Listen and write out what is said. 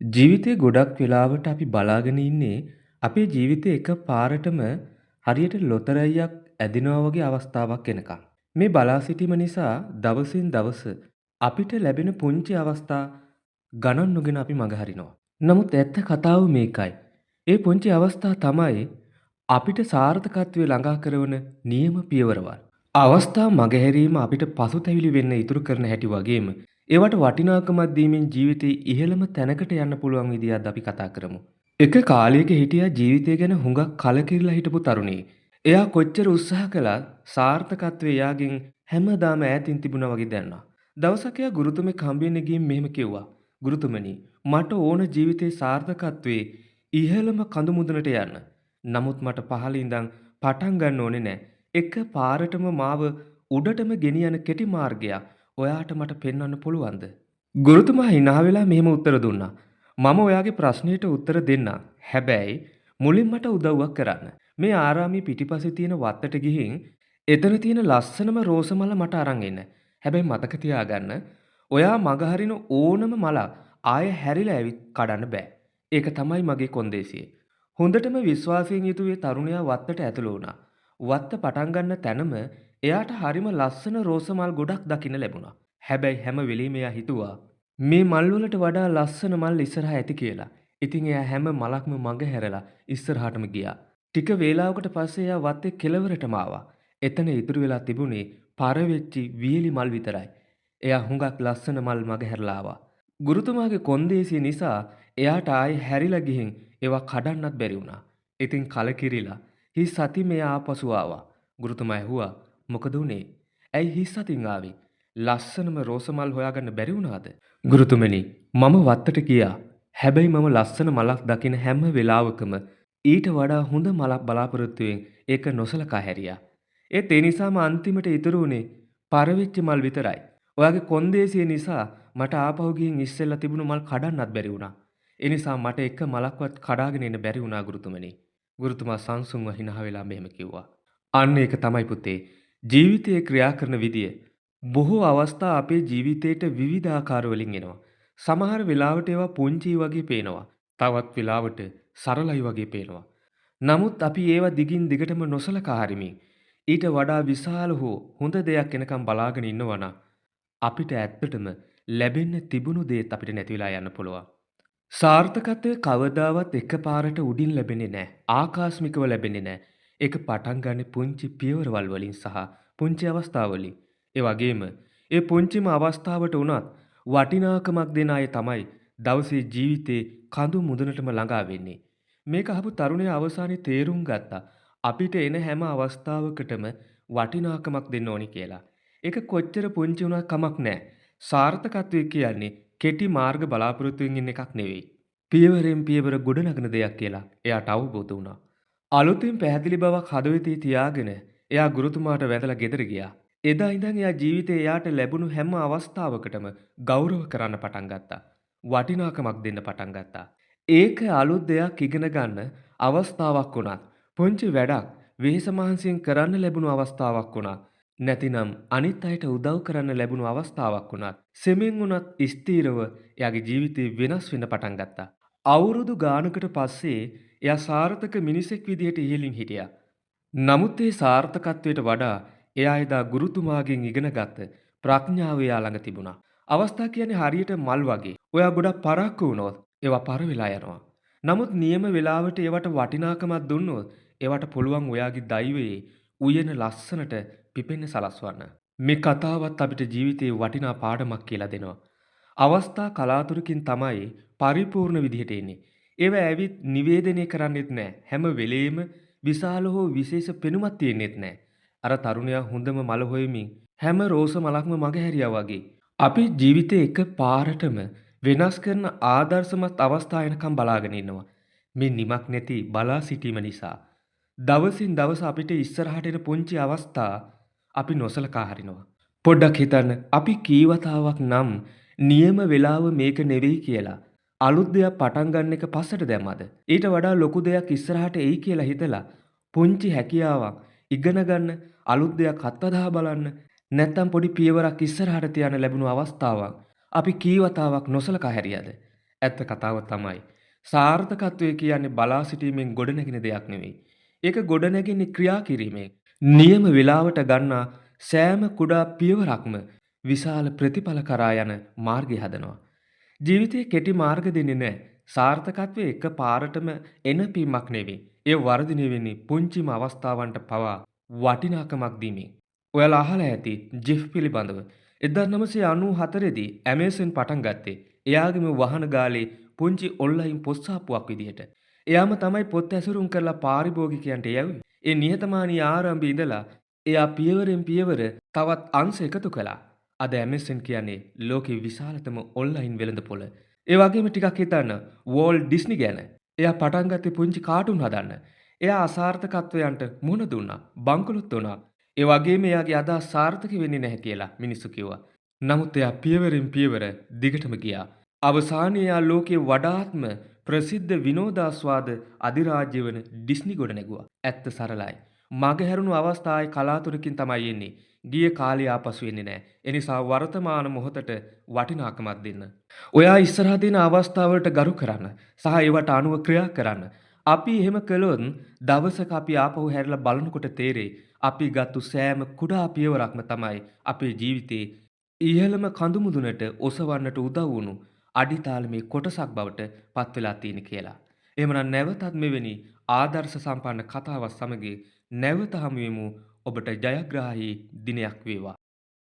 ජීවිතේ ගොඩක් වෙලාවට අපි බලාගෙන ඉන්නේ අපේ ජීවිතේ එක පාරටම හරියට ලොතරැයියක් ඇදෙනවා වගේ අවස්ථාවක් එනකම්. මේ බලා සිටීම නිසා දවසින් දවස අපිට ලැබෙන පුංචි අවස්ථා ගණන් නොගෙන අපි මගහරිනවා. නමුත් ඇත්ත කතාව මේකයි. ඒ පුංචි අවස්ථා තමයි අපිට සාර්ථකත්වය ළඟා කරවන නියම පියවරවල්. අවස්ථා මගහැරීම අපිට පසුතැවිලි වෙන්න ඉතුරු කරන හැටි වගේම ඒවට වටිනාකමක් දීමෙන් ජීවිතේ ඉහළම තැනකට යන්න පුළුවන් විදිහක් අපි කතා කරමු. එක කාලයක හිටියා ජීවිතය ගැන හුඟක් කලකිරිලා හිටපු තරුණයෙක්. එයා කොච්චර උත්සාහ කළත් සාර්ථකත්වය එයාගෙන් හැමදාම ඈතින් තිබුණා වගේ දැනුණා. දවසක් එයා ගුරුතුමෙක් හම්බෙන්න ගිහින් මෙහෙම කිව්වා. "ගුරුතුමනි, මට ඕන ජීවිතේ සාර්ථකත්වයේ ඉහළම කඳු මුදුනට යන්න. නමුත් මට පහළ ඉඳන් පටන් ගන්න ඕනේ නෑ. එක පාරටම මාව උඩටම ගෙනියන කෙටි මාර්ගයක් ඔයාට මට පෙන්වන්න පුළුවන්ද?" ගුරුතුමා hina වෙලා මෙහෙම උත්තර දුන්නා. "මම ඔයාගේ ප්‍රශ්නෙට උත්තර දෙන්නම්. හැබැයි මුලින් මට උදව්වක් කරන්න. මේ ආරාමේ පිටිපස්සේ තියෙන වත්තට ගිහින් එතන තියෙන ලස්සනම රෝස මල මට අරන් එන්න. හැබැයි මතක තියාගන්න ඔයා මග හරින ඕනම මලක් ආයෙ හැරිලා ඇවිත් කඩන්න බෑ. ඒක තමයි මගේ කොන්දේසිය." හොඳටම විශ්වාසයෙන් යුතු ඒ තරුණයා වත්තට ඇතුළු වුණා. වත්ත පටන් ගන්න තැනම එයාට හරිම ලස්සන රෝස මල් ගොඩක් දකින්න ලැබුණා. හැබැයි හැම වෙලෙම එයා හිතුවා මේ මල් වලට වඩා ලස්සන මල් ඉස්සරහා ඇති කියලා. ඉතින් එයා හැම මලක්ම මඟ හැරලා ඉස්සරහටම ගියා. ටික වේලාවකට පස්සේ එයා වත්තේ කෙළවරටම ආවා. එතන ඉතුරු වෙලා තිබුණේ පර වෙච්චි වියලි මල් විතරයි. එයා හුඟක් ලස්සන මල් මඟ හැරලා ආවා. ගුරුතුමාගේ කොන්දේසිය නිසා එයාට ආයෙ හැරිලා ගිහින් ඒවා කඩන්නත් බැරි වුණා. ඉතින් කලකිරිලා හිස් අතින් එයා ආපසු ආවා. ගුරුතුමා ඇහුවා, "මොකද උනේ? ඇයි හිස් අතින් ආවේ? ලස්සනම රෝස මල් හොයාගන්න බැරි වුණාද?" "ගුරුතුමනි, මම වත්තට ගියා. හැබැයි මම ලස්සන මලක් දකින හැම වෙලාවකම ඊට වඩා හොඳ මලක් බලාපොරොත්තුවෙන් ඒක නොසලකා හැරියා. ඒත් ඒ නිසාම අන්තිමට ඉතුරු වුණේ පරවෙච්ච මල් විතරයි. ඔයාගේ කොන්දේසිය නිසා මට ආපහු ගිහින් ඉස්සෙල්ලා තිබුණු මල් කඩන්නත් බැරි වුණා. ඒ නිසා මට එක මලක්වත් කඩාගෙන එන්න බැරි වුණා ගුරුතුමනි." ගුරුතුමා සංසුන්ව hina වෙලා මෙහෙම කිව්වා. "අන්න ඒක තමයි පුතේ. ජීවිතයේ ක්‍රියා කරන විදිය. බොහෝ අවස්ථා අපේ ජීවිතේට විවිධාකාර වලින් එනවා. සමහර වෙලාවට ඒවා පුංචි වගේ පේනවා. තවත් වෙලාවට සරලයි වගේ පේනවා. නමුත් අපි ඒවා දිගින් දිගටම නොසලකා හරිමින් ඊට වඩා විශාල හෝ හොඳ දෙයක් එනකම් බලාගෙන ඉන්නවා නම් අපිට ඇත්තටම ලැබෙන්න තිබුණු දේත් අපිට නැති වෙලා යන්න පුළුවන්." සාර්ථකත්වය කවදාවත් එකපාරට උඩින් ලැබෙන්නේ නැහැ. ආකස්මිකව ලැබෙන්නේ නැහැ. ඒක පටන් ගන්න පුංචි පියවරවල් වලින් සහ පුංචි අවස්ථාවලින්. ඒ වගේම ඒ පුංචිම අවස්ථාවට උනත් වටිනාකමක් දෙන අය තමයි දවසේ ජීවිතේ කඳු මුදුනටම ළඟා වෙන්නේ. මේක අහපු තරුණයා අවසානයේ තේරුම් ගත්තා. අපිට එන හැම අවස්ථාවකටම වටිනාකමක් දෙන්න ඕනි කියලා. ඒක කොච්චර පුංචි වුණත් කමක් නැහැ. සාර්ථකත්වය කියන්නේ කෙටි මාර්ග බලාපොරොත්තුවෙන් ඉන්න එකක් නෙවෙයි. පියවරෙන් පියවර ගොඩනගන දෙයක් කියලා එයාට අවබෝධ වුණා. අලුතින් පැහැදිලි බවක් හදවතේ තියාගෙන එයා ගුරුතුමාට වැඳලා ගෙදර ගියා. එදා ඉඳන් එයා ජීවිතේ එයාට ලැබුණු හැම අවස්ථාවකටම ගෞරව කරන්න පටන් ගත්තා. වටිනාකමක් දෙන්න පටන් ගත්තා. ඒක අලුත් දෙයක් ඉගෙන ගන්න අවස්ථාවක් වුණත්, පුංචි වැඩක් වෙහෙස මහන්සියෙන් කරන්න ලැබුණු අවස්ථාවක් වුණත්, නැතිනම් අනිත් අයට උදව් කරන්න ලැබුණු අවස්ථාවක් වුණත්, සෙමින් වුණත් ස්ථීරව එයාගේ ජීවිතේ වෙනස් වෙන්න පටන් ගත්තා. අවුරුදු ගානකට පස්සේ එයා සාර්ථක මිනිසෙක් විදිහට ඉහළින් හිටියා. නමුත් ඒ සාර්ථකත්වයට වඩා එයා එදා ගුරුතුමාගෙන් ඉගෙනගත්ත ප්‍රඥාව එයා ළඟ තිබුණා. අවස්ථා කියන්නේ හරියට මල් වගේ. ඔයා ගොඩක් පරක්කු වුණොත් ඒවා පර වෙලා යනවා. නමුත් නියම වෙලාවට ඒවට වටිනාකමක් දුන්නොත් ඒවට පුළුවන් ඔයාගේ දෛවයේ උයන ලස්සනට පිපෙන්න සලස්වන්න. මේ කතාවත් අපිට ජීවිතේ වටිනා පාඩමක් කියලා දෙනවා. අවස්ථා කලාතුරකින් තමයි පරිපූර්ණ විදිහට එන්නේ. ඒවා ඇවිත් නිවේදනය කරන්නෙත් නැහැ. හැම වෙලේම විශාල හෝ විශේෂ පෙනුමක් තියෙන්නෙත් නැහැ. අර තරුණයා හොඳම මල හොයමින් හැම රෝස මලක්ම මගහැරියා වගේ. අපි ජීවිතේ එක පාරටම වෙනස් කරන ආදර්ශමත් අවස්ථා එනකම් බලාගෙන ඉන්නවා. මේ නිමක් නැති බලා සිටීම නිසා දවසින් දවස අපිට ඉස්සරහට එන පුංචි අවස්ථා අපි නොසලකා හරිනවා. පොඩ්ඩක් හිතන්න, අපි කීවතාවක් නම් නියම වෙලාව මේක නෙවෙයි කියලා අලුත් දෙයක් පටන් ගන්න එක පස්සට දැම්මද? ඊට වඩා ලොකු දෙයක් ඉස්සරහට එයි කියලා හිතලා පුංචි හැකියාවක් ඉගෙන ගන්න, අලුත් දෙයක් අත්අදහා බලන්න, නැත්තම් පොඩි පියවරක් ඉස්සරහට තියන්න ලැබුණු අවස්ථාවක් අපි කීවතාවක් නොසලකා හැරියද? ඇත්ත කතාව තමයි. සාර්ථකත්වය කියන්නේ බලා සිටීමෙන් ගොඩනැගෙන දෙයක් නෙවෙයි. ඒක ගොඩනැගෙන්නේ ක්‍රියා කිරීමෙන්. නියම වේලාවට ගන්නා සෑම කුඩා පියවරක්ම විශාල ප්‍රතිඵල කරා යන මාර්ගය හදනවා. ජීවිතයේ කෙටි මාර්ග දෙන්නේ නැහැ. සාර්ථකත්වයේ එක පාරටම එන පීමක් නෙවෙයි. ඒ වර්ධනය වෙන්නේ පුංචිම අවස්ථාවන්ට පවා වටිනාකමක් දීමෙන්. ඔයාලා අහලා ඇති ජෙෆ් පිළිබඳව 1994 දී ඇමේසන් පටන් ගත්තේ එයාගේම වහන ගාලේ පුංචි ඔන්ලයින් පොත්සාප්පුවක් විදිහට. එයාම තමයි පොත් ඇසුරුම් කරලා පාරිභෝගිකයන්ට යැව්වේ. ඒ නිහතමානී ආරම්භයේ ඉඳලා එයා පියවරෙන් පියවර තවත් අංශ එකතු කළා. අද ඇමේසන් කියන්නේ ලෝකේ විශාලතම ඔන්ලයින් වෙළඳපොළ. ඒ වගේම ටිකක් හිතන්න වෝල් ඩිස්නි ගැන. එයා පටන් ගත්තේ පුංචි කාටුන් හදන්න. එයා අසාර්ථකත්වයන්ට මුහුණ දුන්නා. බංකොලොත් වුණා. ඒ වගේම එයාගේ අදහස් සාර්ථක වෙන්නේ නැහැ කියලා මිනිස්සු කිව්වා. නමුත් එයා පියවරෙන් පියවර දිගටම ගියා. අවසානයේ එයා ලෝකේ වඩාත්ම ප්‍රසිද්ධ විනෝදාස්වාද අධිරාජ්‍ය වන ඩිස්නි ගොඩ නැගුවා. ඇත්ත සරලයි. මගහැරුණු අවස්ථාවේ කලාතුරකින් තමයි එන්නේ. ගිය කාලේ ආපසු එන්නේ නැහැ. ඒ නිසා වර්තමාන මොහොතට වටිනාකමක් දෙන්න. ඔයා ඉස්සරහ තියෙන අවස්ථාවලට ගරු කරන්න සහ ඒවට අනුව ක්‍රියා කරන්න. අපි එහෙම කළොත් දවසක අපි ආපහු හැරිලා බලනකොට තේරෙයි අපි ගත්තු සෑම කුඩා පියවරක්ම තමයි අපේ ජීවිතේ ඉහළම කඳුමුදුනට ඔසවන්නට උදව් වුණු අඩිතාලමේ කොටසක් බවට පත් වෙලා තියෙන කියලා. එහෙමනම් නැවතත් මෙවැනි ආදර්ශ සම්පන්න කතාවක් සමග නැවත හමු වෙමු. ඔබට ජයග්‍රාහී දිනයක් වේවා.